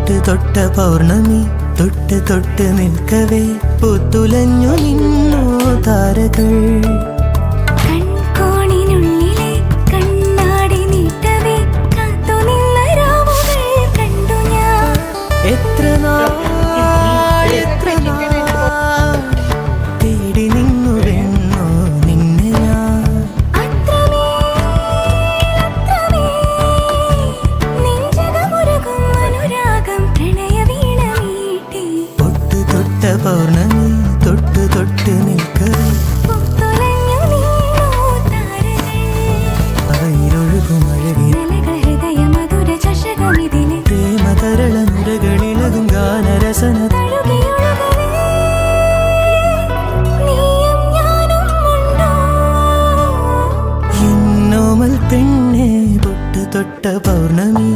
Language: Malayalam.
തൊട്ട് തൊട്ട പൗർണമി തൊട്ട് തൊട്ട് നിൽക്കവേ പൂത്തുലഞ്ഞു നിന്നു താരകൾ. കൺകോണിനുള്ളിലെ കണ്ണാടി നീട്ടവേ കാത്തുനിന്ന രാവുകൾ കണ്ടു ഞാൻ. എത്ര നാൾ തേടി നിന്നു വെണ്ണോ നിന്നെ ഞാൻ. നെഞ്ചകമുരുകും അനുരാഗം പ്രണയവീണ മീട്ടി. തൊട്ട് തൊട്ട പൗർണമി തൊട്ട് തൊട്ട് നിൽക്കവേ പൂത്തുലഞ്ഞു നിന്നു താരകൾ. അവയിലൊഴുകും അഴകിൽ നനക ഹൃദയ മധുര ചഷകമിതിലെ പ്രേമതരള മുരകളിളകും ഗാനരസന തഴുകിയൊഴുകവേ നീയും ഞാനും ഉണ്ടോ. എന്നോമൽ പെണ്ണെ തൊട്ട് തൊട്ട പൗർണമി